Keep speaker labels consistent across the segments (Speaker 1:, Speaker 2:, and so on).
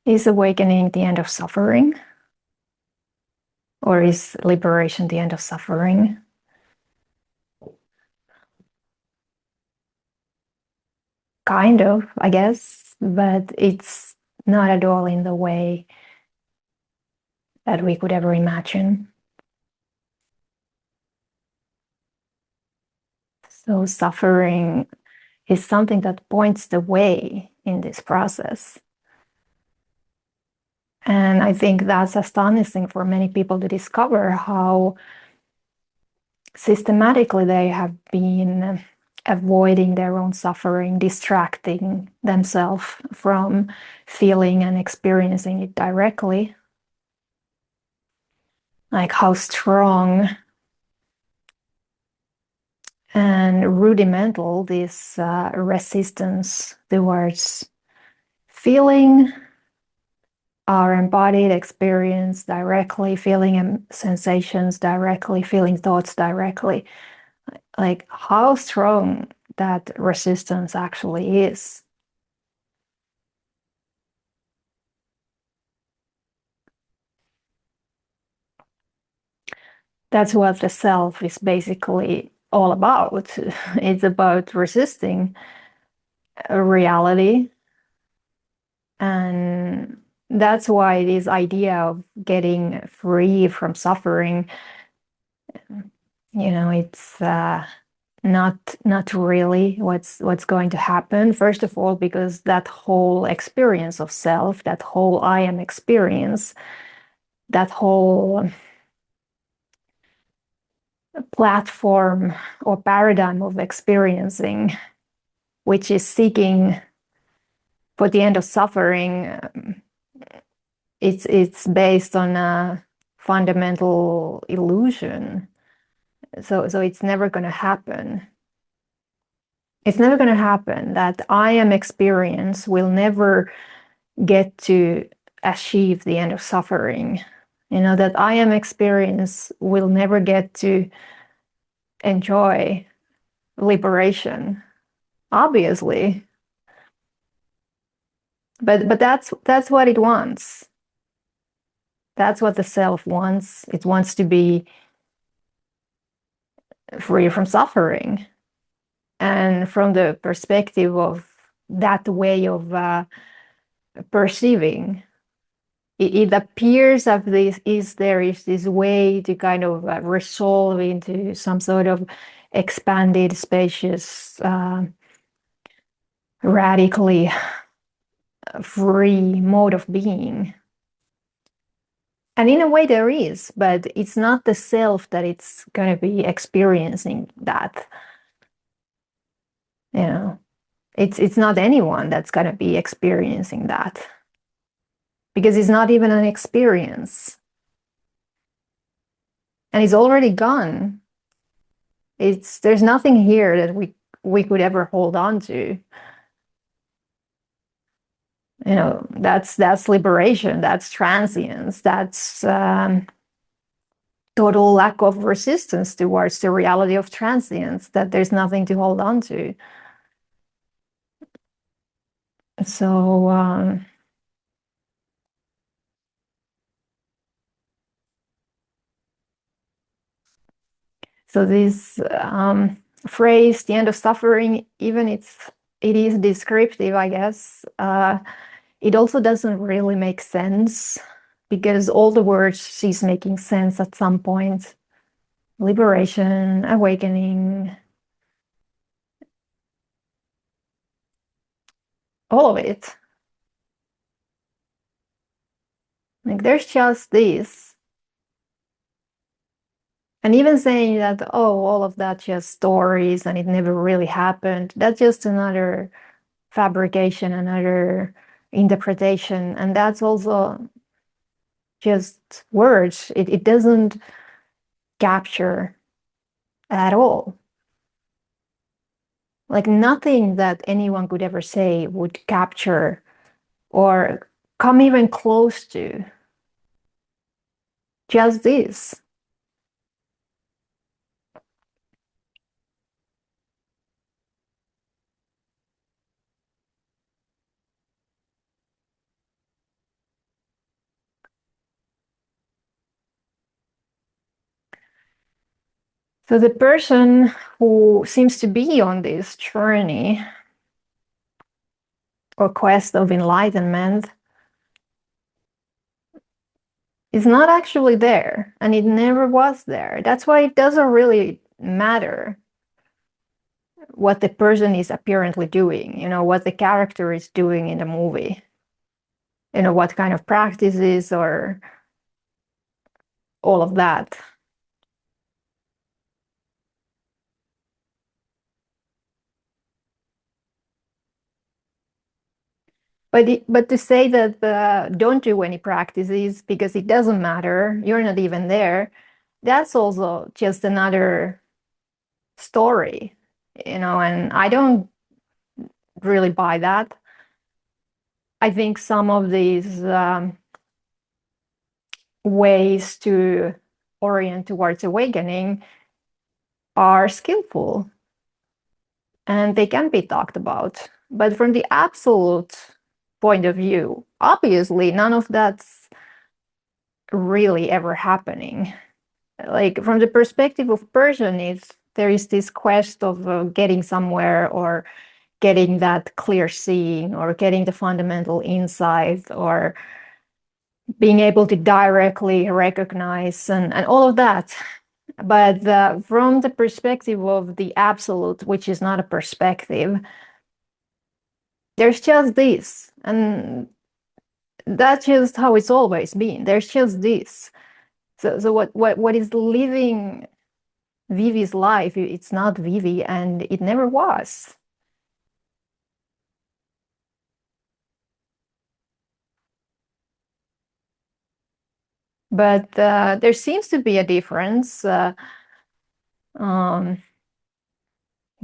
Speaker 1: Is awakening the end of suffering? Or is liberation the end of suffering? Kind of, I guess, but it's not at all in the way that we could ever imagine. So, suffering is something that points the way in this process. And I think that's astonishing for many people to discover how systematically they have been avoiding their own suffering, distracting themselves from feeling and experiencing it directly. Like how strong and rudimental this resistance towards feeling our embodied experience directly, feeling sensations directly, feeling thoughts directly. Like how strong that resistance actually is. That's what the self is basically all about. It's about resisting a reality. And that's why this idea of getting free from suffering, it's not really what's going to happen. First of all, because that whole experience of self, that whole I am experience, that whole platform or paradigm of experiencing, which is seeking for the end of suffering, it's based on a fundamental illusion. So it's never going to happen. It's never going to happen. That I am experience will never get to achieve the end of suffering. That I am experience will never get to enjoy liberation, obviously. But that's what it wants. That's what the self wants. It wants to be free from suffering. And from the perspective of that way of perceiving, it appears as there is this way to kind of resolve into some sort of expanded, spacious, radically free mode of being. And in a way there is, but it's not the self that it's going to be experiencing that. It's not anyone that's going to be experiencing that, because it's not even an experience. And it's already gone. There's nothing here that we could ever hold on to. That's liberation, that's transience, that's total lack of resistance towards the reality of transience, that there's nothing to hold on to. So this phrase, the end of suffering, even it is descriptive, I guess, it also doesn't really make sense, because all the words cease making sense at some point. Liberation, awakening, all of it. Like there's just this. And even saying that, oh, all of that just stories and it never really happened, that's just another fabrication, another interpretation. And that's also just words. It doesn't capture at all. Like nothing that anyone could ever say would capture or come even close to just this. So the person who seems to be on this journey or quest of enlightenment is not actually there, and it never was there. That's why it doesn't really matter what the person is apparently doing, what the character is doing in the movie, what kind of practices or all of that. But to say that don't do any practices because it doesn't matter, you're not even there, that's also just another story, and I don't really buy that. I think some of these ways to orient towards awakening are skillful and they can be talked about. But from the absolute point of view, obviously, none of that's really ever happening. Like from the perspective of person, there is this quest of getting somewhere or getting that clear seeing or getting the fundamental insight or being able to directly recognize and all of that. But from the perspective of the absolute, which is not a perspective, there's just this. And that's just how it's always been. There's just this. So what is living Vivi's life? It's not Vivi, and it never was. But there seems to be a difference um,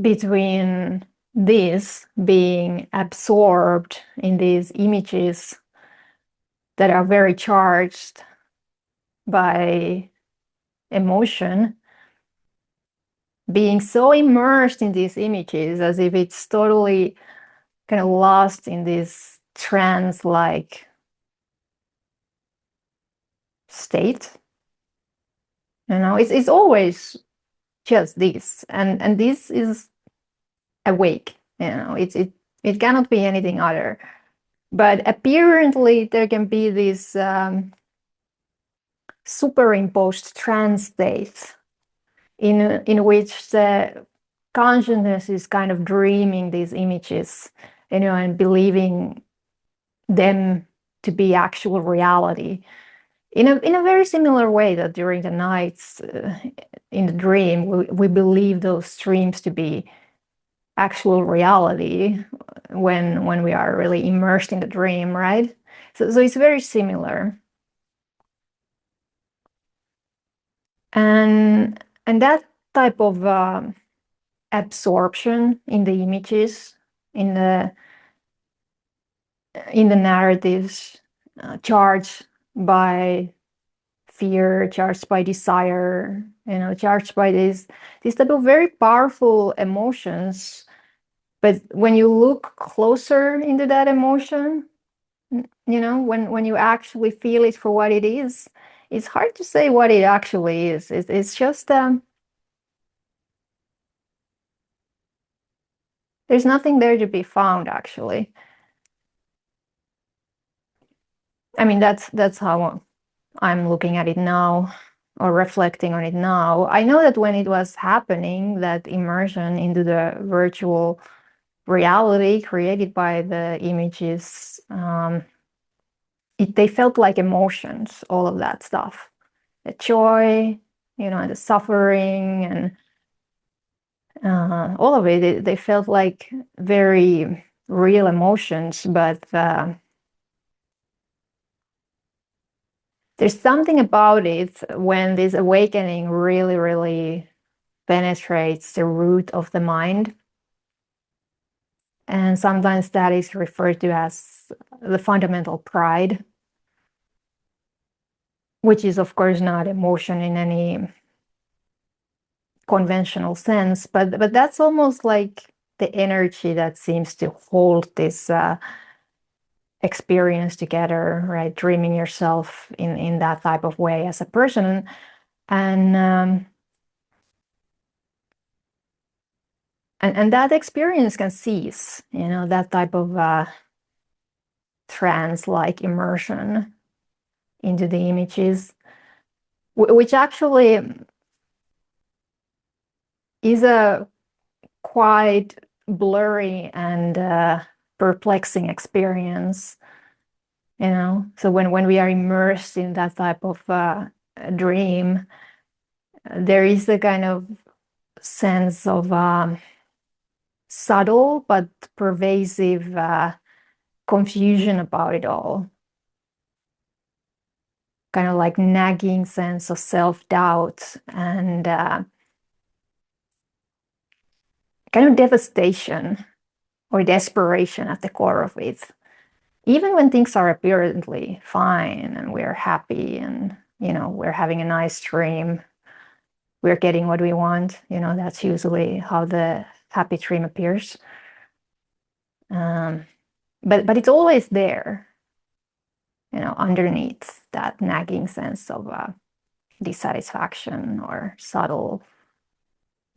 Speaker 1: between this being absorbed in these images that are very charged by emotion, being so immersed in these images as if it's totally kind of lost in this trance-like state. It's always just this, and this is awake. It cannot be anything other. But apparently, there can be this superimposed trance state in which the consciousness is kind of dreaming these images, and believing them to be actual reality in a very similar way that during the nights in the dream we believe those dreams to be actual reality when we are really immersed in the dream, right? So it's very similar. And that type of absorption in the images, in the narratives, charged by fear, charged by desire, charged by these type of very powerful emotions. But when you look closer into that emotion, when you actually feel it for what it is, it's hard to say what it actually is. It's just there's nothing there to be found, actually. I mean, that's how I'm looking at it now or reflecting on it now. I know that when it was happening, that immersion into the virtual reality created by the images, they felt like emotions, all of that stuff. The joy, and the suffering and all of it, they felt like very real emotions, but there's something about it when this awakening really, really penetrates the root of the mind. And sometimes that is referred to as the fundamental pride, which is, of course, not emotion in any conventional sense, but that's almost like the energy that seems to hold this experience together, right? Dreaming yourself in that type of way as a person. And And that experience can cease, that type of trance-like immersion into the images, which actually is a quite blurry and perplexing experience, So when we are immersed in that type of dream, there is a kind of sense of subtle but pervasive confusion about it all. Kind of like nagging sense of self-doubt and kind of devastation or desperation at the core of it. Even when things are apparently fine and we're happy and, we're having a nice dream, we're getting what we want, that's usually how the happy dream appears. But it's always there, underneath that nagging sense of dissatisfaction or subtle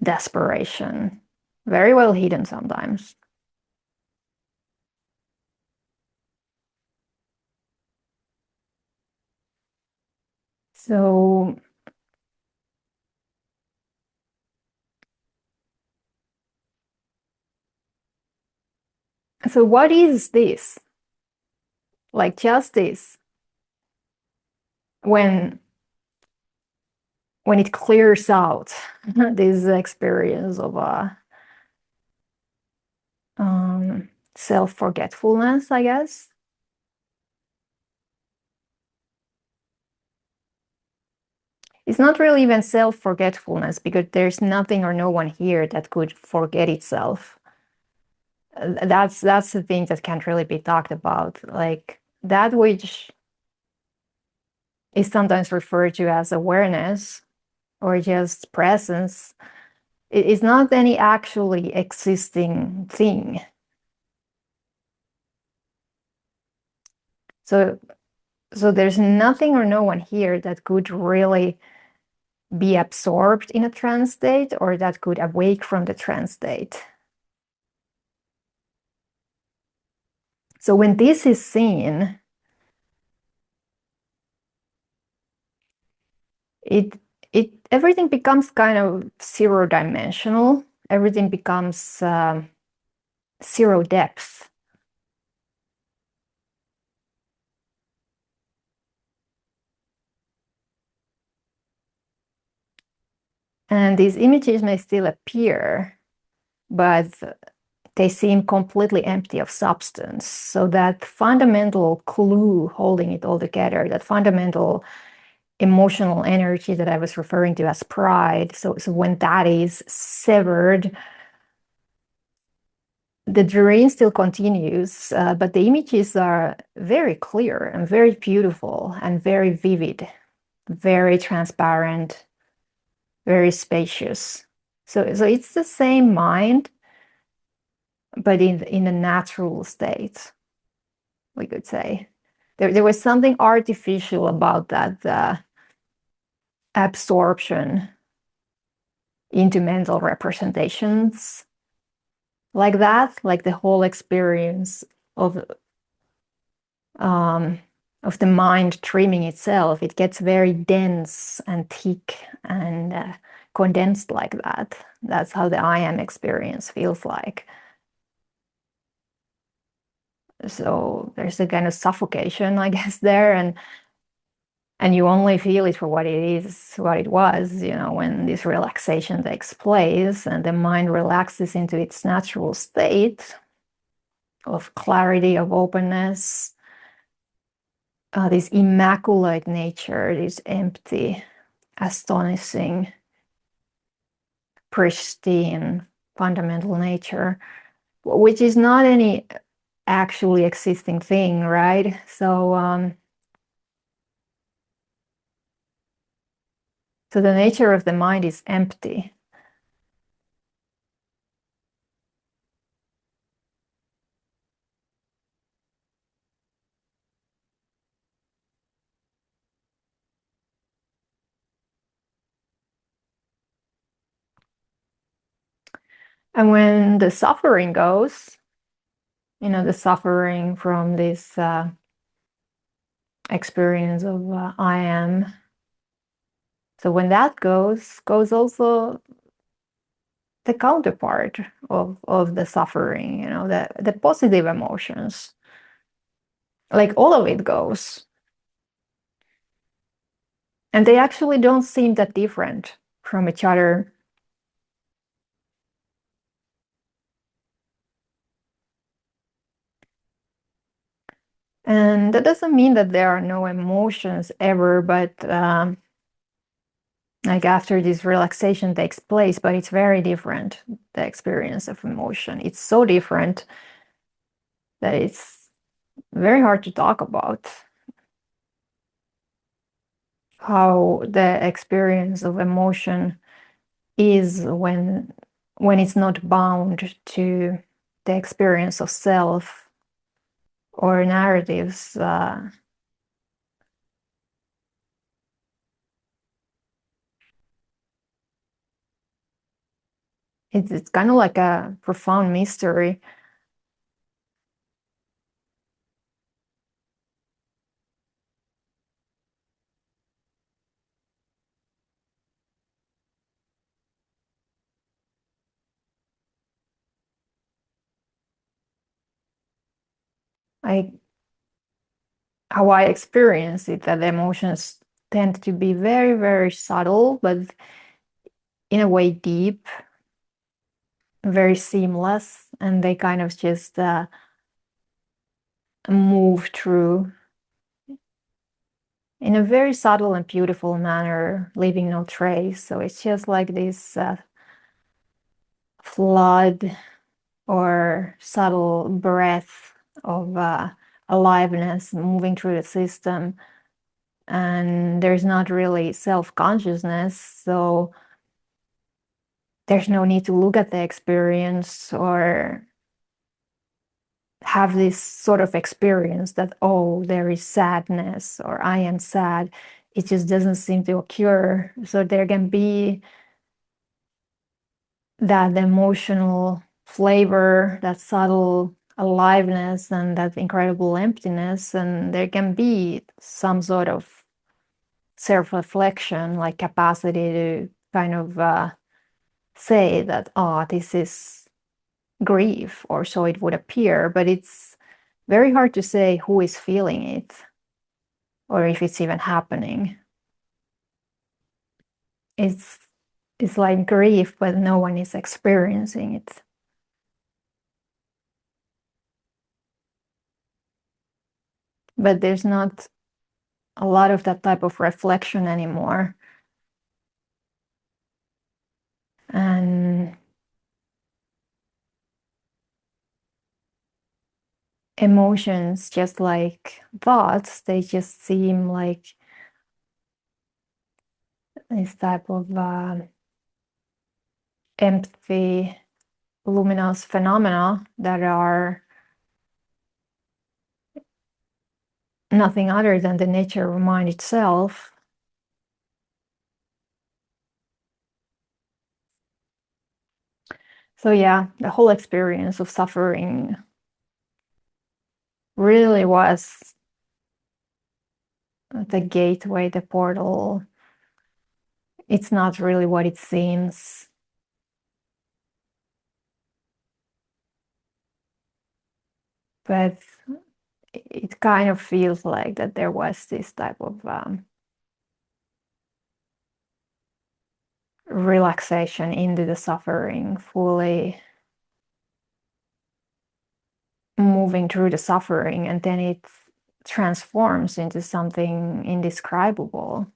Speaker 1: desperation, very well hidden sometimes. So what is this? Like just this, when it clears out this experience of self-forgetfulness, I guess. It's not really even self-forgetfulness because there's nothing or no one here that could forget itself. That's the thing that can't really be talked about. Like that which is sometimes referred to as awareness or just presence, it is not any actually existing thing. So there's nothing or no one here that could really be absorbed in a trance state or that could awake from the trance state. So when this is seen, it everything becomes kind of zero-dimensional. Everything becomes zero depth. And these images may still appear, but they seem completely empty of substance. So that fundamental clue holding it all together, that fundamental emotional energy that I was referring to as pride. So when that is severed, the dream still continues, but the images are very clear and very beautiful and very vivid, very transparent, very spacious. So it's the same mind, but in a natural state, we could say. There was something artificial about that absorption into mental representations like that, like the whole experience of the mind dreaming itself. It gets very dense and thick and condensed like that. That's how the I am experience feels like. So there's a kind of suffocation, I guess, there, and you only feel it for what it is, what it was, when this relaxation takes place and the mind relaxes into its natural state of clarity, of openness, this immaculate nature, this empty, astonishing, pristine, fundamental nature, which is not any actually existing thing, right? So the nature of the mind is empty. And when the suffering goes, the suffering from this experience of I am. So when that goes also the counterpart of the suffering, the positive emotions. Like all of it goes. And they actually don't seem that different from each other. And that doesn't mean that there are no emotions ever, but like after this relaxation takes place, but it's very different, the experience of emotion. It's so different that it's very hard to talk about how the experience of emotion is when it's not bound to the experience of self or narratives. It's kind of like a profound mystery. I How I experience it, that the emotions tend to be very, very subtle, but in a way deep, very seamless, and they kind of just move through in a very subtle and beautiful manner, leaving no trace. So it's just like this flood or subtle breath of aliveness moving through the system. And there's not really self-consciousness, so there's no need to look at the experience or have this sort of experience that, oh, there is sadness or I am sad. It just doesn't seem to occur. So there can be that emotional flavor, that subtle aliveness, and that incredible emptiness. And there can be some sort of self-reflection, like capacity to kind of say that, oh, this is grief, or so it would appear, but it's very hard to say who is feeling it or if it's even happening. It's it's like grief, but no one is experiencing it. But there's not a lot of that type of reflection anymore. And emotions, just like thoughts, they just seem like this type of empathy, luminous phenomena that are nothing other than the nature of mind itself. So yeah, the whole experience of suffering really was the gateway, the portal. It's not really what it seems. But it kind of feels like that there was this type of relaxation into the suffering, fully moving through the suffering, and then it transforms into something indescribable.